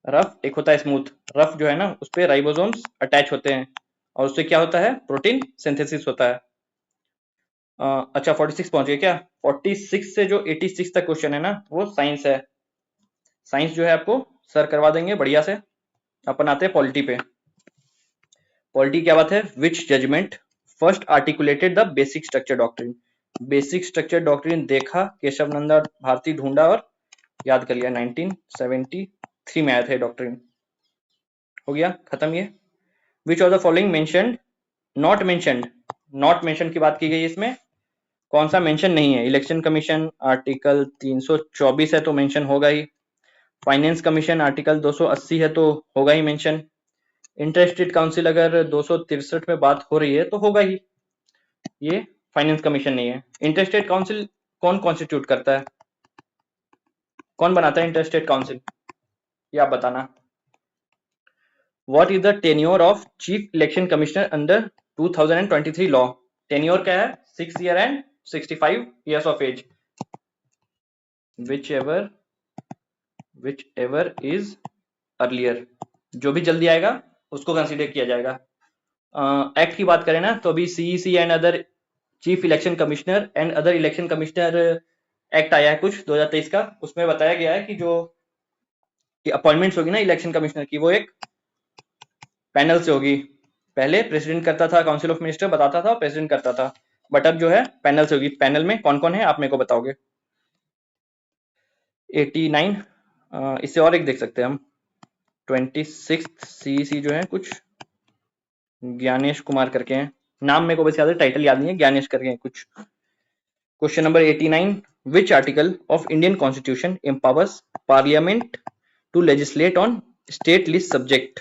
रफ एक होता है स्मूथ। रफ जो है ना उस पे राइबोसोम्स अटैच होते हैं, और उससे क्या होता है, प्रोटीन सिंथेसिस होता है। अच्छा 46 पहुंच गए क्या। 46 से जो 86 तक क्वेश्चन है ना वो साइंस है। साइंस जो है आपको सर करवा देंगे बढ़िया से। अपन आते हैं पॉलिटी पे। पॉलिटी क्या बात है, which judgment first articulated the basic structure doctrine. Basic structure doctrine देखा, केशव नंदा भारती ढूंढा और याद कर लिया। 1973 में आया था डॉक्ट्रिन। हो गया खत्म ये। विच of the following mentioned, not mentioned, not mention की बात की गई इसमें, कौन सा मेंशन नहीं है। इलेक्शन कमीशन आर्टिकल 324 है तो मेंशन होगा ही। फाइनेंस कमीशन आर्टिकल 280 है तो होगा ही मेंशन। इंटरस्टेट काउंसिल अगर 263 में बात हो रही है तो होगा ही। ये फाइनेंस कमीशन नहीं है। इंटरस्टेट काउंसिल कौन कॉन्स्टिट्यूट करता है, कौन बनाता है इंटरस्टेट काउंसिल, ये आप बताना। What is the tenure of chief election commissioner under 2023 law. Tenure क्या है, 6 year and 65 years of age. Whichever is earlier, जो भी जल्दी आएगा उसको कंसीडर किया जाएगा। एक्ट की बात करें ना तो अभी CEC and other chief election commissioner and other election commissioner act आया है कुछ 2023 का, उसमें बताया गया है कि जो अपॉइंटमेंट्स होगी ना इलेक्शन कमिश्नर की, वो एक पैनल से होगी। पहले प्रेसिडेंट करता था, काउंसिल ऑफ मिनिस्टर बताता था, प्रेसिडेंट करता था, बट अब जो है पैनल से होगी। पैनल में कौन कौन है आप मेरे को बताओगे। 89, इससे और एक देख सकते हैं हम। 26 सीईसी जो है कुछ ज्ञानेश कुमार करके हैं, नाम मेरे को बस याद है, टाइटल याद नहीं है, ज्ञानेश करके हैं कुछ। Question number 89, which article of Indian constitution empowers parliament to legislate on state list subject.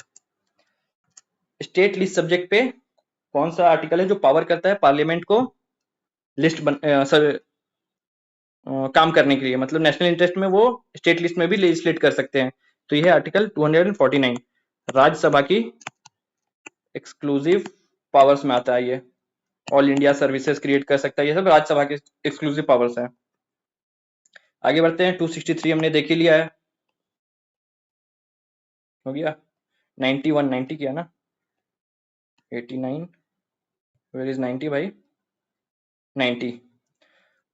State list subject पे कौन सा आर्टिकल है जो पावर करता है पार्लियामेंट को लिस्ट काम करने के लिए, मतलब नेशनल इंटरेस्ट में वो स्टेट लिस्ट में भी लेजिस्लेट कर सकते हैं। तो यह आर्टिकल 249 राज्यसभा की एक्सक्लूसिव पावर्स में आता है। ये ऑल इंडिया सर्विसेज क्रिएट कर सकता है, ये सब राज्यसभा की एक्सक्लूसिव पावर्स है। आगे बढ़ते हैं, 263 हमने देख ही लिया है, हो गया। 91 90 किया ना, 89 वेयर इज 90 भाई, 90।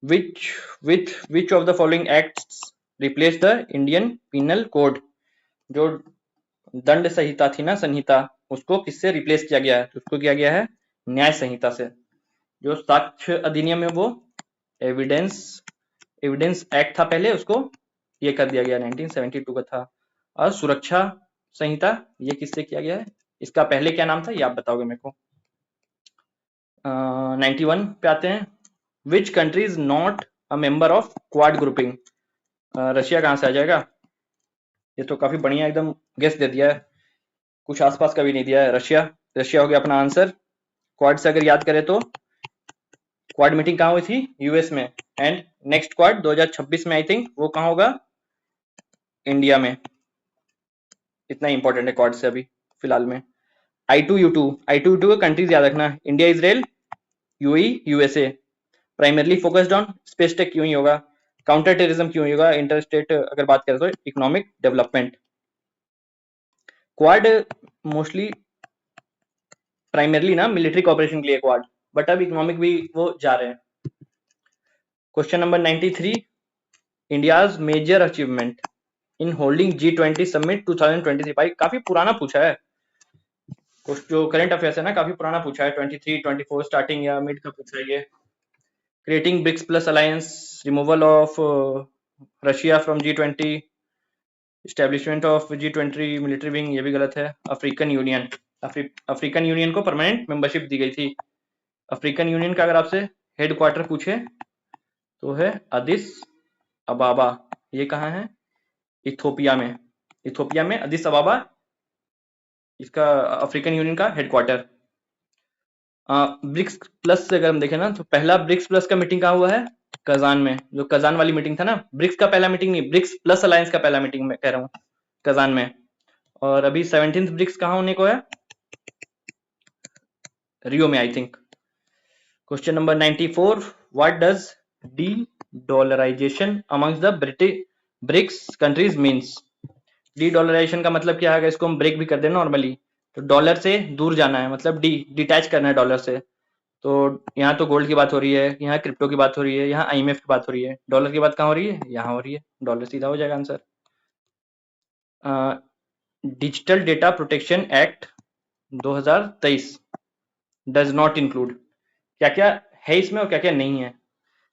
which of the following acts replace the Indian Penal Code। जो दंड संहिता थी ना, संहिता, उसको किससे रिप्लेस किया गया है? तो उसको किया गया है न्याय संहिता से। जो साक्ष्य अधिनियम है वो एविडेंस एविडेंस एक्ट था पहले, उसको ये कर दिया गया 1972 का था। और सुरक्षा संहिता ये किससे किया गया है? इसका पहले क्या नाम था ये आप बताओगे मेरे को। 91 पे आते हैं। Which country is not a member of quad grouping? Russia कहाँ से आ जाएगा? ये तो काफी बढ़िया एकदम गेस दे दिया है, कुछ आसपास का भी नहीं दिया है। रशिया रशिया हो गया अपना आंसर। क्वाड से अगर याद करें तो क्वाड मीटिंग कहाँ हुई थी? यूएस में। एंड नेक्स्ट क्वाड 2026 में आई थिंक वो कहाँ होगा? इंडिया में। इतना इंपॉर्टेंट है क्वाड से अभी फिलहाल में। I2U2 का कंट्रीज याद रखना, India, Israel, UAE, USA. Primarily focused on space tech क्यों ही होगा? काउंटर टेररिज्म क्यों ही होगा? इंटर स्टेट अगर बात करें तो economic development. Quad mostly primarily ना मिलिट्री कॉपरेशन के लिए क्वाड, बट अब इकोनॉमिक भी वो जा रहे हैं। Question number 93, India's major achievement in holding G20 summit 2023। भाई काफी पुराना पूछा है, कुछ जो करंट अफेयर्स है ना काफी पुराना पूछा है। 23, 24 स्टार्टिंग या मिड का पूछा है ये। Creating BRICS plus alliance, removal of Russia from G20, establishment of G20 military wing, ये भी गलत है। अफ्रीकन यूनियन, अफ्रीकन यूनियन को परमानेंट मेंबरशिप दी गई थी। अफ्रीकन यूनियन का अगर आपसे हेड क्वार्टर पूछे तो है अदिस अबाबा। ये कहाँ है? इथोपिया में। इथोपिया में अदिस अबाबा इसका अफ्रीकन यूनियन का हेडक्वार्टर। ब्रिक्स प्लस से अगर हम देखें ना तो पहला ब्रिक्स प्लस का मीटिंग कहाँ हुआ है? कजान में। जो कजान वाली मीटिंग था ना, ब्रिक्स का पहला मीटिंग नहीं, ब्रिक्स प्लस अलायंस का पहला मीटिंग में कह रहा हूँ, कजान में। और अभी 17th ब्रिक्स कहाँ होने को है? रियो में I think. Question number 94, what does de dollarization amongst the BRICS countries means? De dollarization का मतलब क्या है? इसको हम ब्रेक भी कर दें नॉर्मली तो डॉलर से दूर जाना है, मतलब डिटैच करना है डॉलर से। तो यहाँ तो गोल्ड की बात हो रही है, यहाँ क्रिप्टो की बात हो रही है, यहाँ IMF की बात हो रही है। डॉलर की बात कहाँ हो रही है? यहाँ हो रही है। डॉलर सीधा हो जाएगा answer. Digital data protection act 2023 does not include, क्या क्या है इसमें और क्या क्या नहीं है?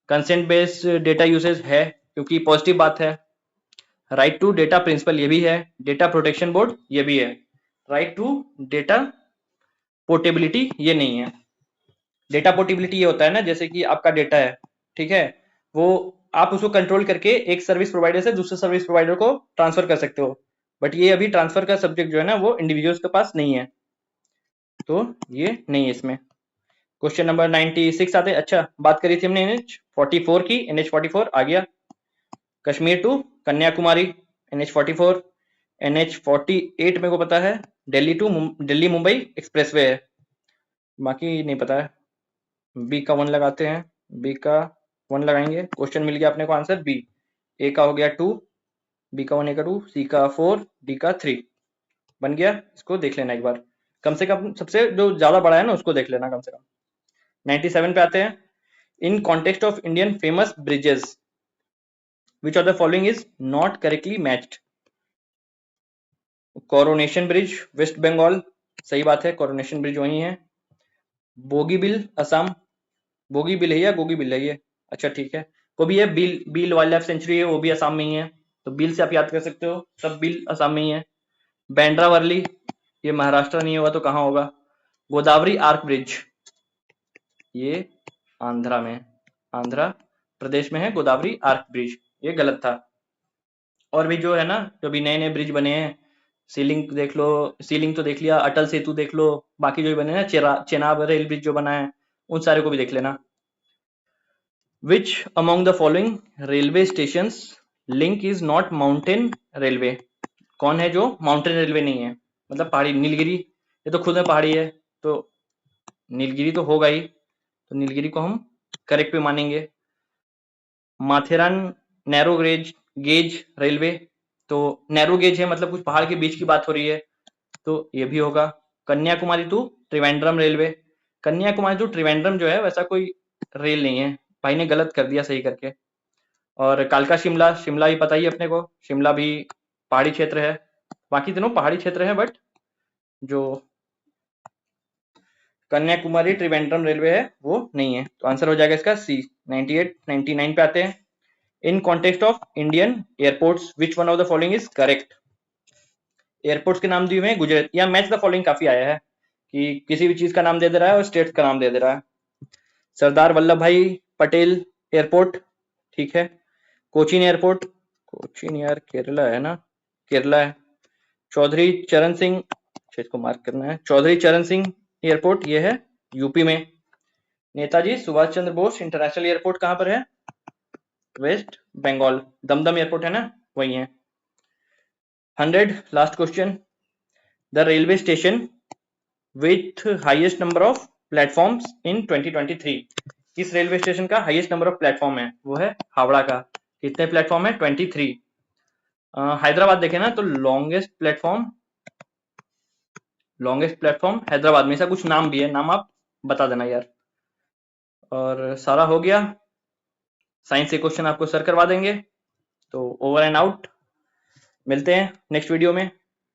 कंसेंट बेस्ड डेटा यूसेज है क्योंकि पॉजिटिव बात है। राइट टू डेटा प्रिंसिपल ये भी है। डेटा प्रोटेक्शन बोर्ड ये भी है। राइट टू डेटा पोर्टेबिलिटी ये नहीं है। डेटा पोर्टेबिलिटी ये होता है ना, जैसे कि आपका डेटा है, ठीक है, वो आप उसको कंट्रोल करके एक सर्विस प्रोवाइडर से दूसरे सर्विस प्रोवाइडर को ट्रांसफर कर सकते हो, बट ये अभी ट्रांसफर का सब्जेक्ट जो है ना वो इंडिविजुअल्स के पास नहीं है, तो ये नहीं है इसमें। क्वेश्चन नंबर 96 आते। अच्छा, बात करी थी हमने NH44 की, NH44 आ गया। Kashmir to Kanyakumari NH44। NH48 मेरे को पता है दिल्ली मुंबई एक्सप्रेसवे है, बाकी नहीं पता है। बी का 1 लगाते हैं, बी का 1 लगाएंगे। क्वेश्चन मिल गया अपने को आंसर बी। ए का हो गया 2, बी का 1, ए का 2, सी का 4, डी का 3 बन गया। इसको देख लेना एक बार, कम से कम सबसे जो ज्यादा बड़ा है ना उसको देख लेना कम से कम। 97 पे आते हैं। In context of Indian famous bridges which of the following is not correctly matched? Coronation bridge West Bengal, सही बात है, कोरोनेशन ब्रिज वही है। बोगीबिल असम, बोगीबिल है या गोगीबिल है ये? अच्छा ठीक है, को भी है। बील वाइल्ड लाइफ सेंचुरी है, वो भी असम में ही है, तो बील से आप याद कर सकते हो, सब बील असम में ही है। बैंड्रा वर्ली ये महाराष्ट्र नहीं होगा तो कहाँ होगा? गोदावरी आर्क ब्रिज ये आंध्रा में, आंध्रा प्रदेश में है गोदावरी आर्क ब्रिज, ये गलत था। और भी जो है ना, जो भी नए नए ब्रिज बने हैं, सीलिंग देख लो, सीलिंग तो देख लिया, अटल सेतु देख लो, बाकी जो बने ना चेनाब रेल ब्रिज जो बना है उन सारे को भी देख लेना। Which among the following railway station link is not mountain railway? कौन है जो माउंटेन रेलवे नहीं है, मतलब पहाड़ी? नीलगिरी, ये तो खुद में पहाड़ी है, तो नीलगिरी तो होगा ही, तो नीलगिरी को हम करेक्ट पे मानेंगे। माथेरान नैरो गेज रेलवे, तो नैरो गेज है मतलब कुछ पहाड़ के बीच की बात हो रही है, तो ये भी होगा। Kanyakumari to Trivandrum railway, Kanyakumari to Trivandrum जो है वैसा कोई रेल नहीं है, भाई ने गलत कर दिया सही करके। और कालका शिमला, शिमला भी पता ही अपने को, शिमला भी पहाड़ी क्षेत्र है, बाकी तीनों पहाड़ी क्षेत्र है, बट जो कन्याकुमारी त्रिवेंद्रम रेलवे है वो नहीं है, तो आंसर हो जाएगा इसका सी। 98 99 पे आते हैं। In context of Indian airports which one of the following is correct. Airports के नाम दिए हुए हैं गुजरात, या मैच द फॉलोइंग काफी आया है कि किसी भी चीज का नाम दे दे रहा है और स्टेट का नाम दे दे रहा है। सरदार वल्लभ भाई पटेल एयरपोर्ट, ठीक है। कोचीन एयरपोर्ट, कोचीन यार केरला है ना, केरला है। चौधरी चरण सिंह, अच्छा इसको मार्क करना है, चौधरी चरण सिंह एयरपोर्ट ये है यूपी में। नेताजी सुभाष चंद्र बोस इंटरनेशनल एयरपोर्ट कहां पर है, वेस्ट बंगाल, दमदम एयरपोर्ट है ना, वही है। 100 last question, the railway station with highest number of platforms in 2023, किस रेलवे स्टेशन का हाईएस्ट नंबर ऑफ प्लेटफॉर्म है, वो है हावड़ा का। कितने प्लेटफॉर्म है, 23। हैदराबाद देखे ना तो लॉन्गेस्ट प्लेटफॉर्म हैदराबाद में, ऐसा कुछ नाम भी है, नाम आप बता देना यार। और सारा हो गया, साइंस के क्वेश्चन आपको सर करवा देंगे। तो ओवर एंड आउट, मिलते हैं नेक्स्ट वीडियो में।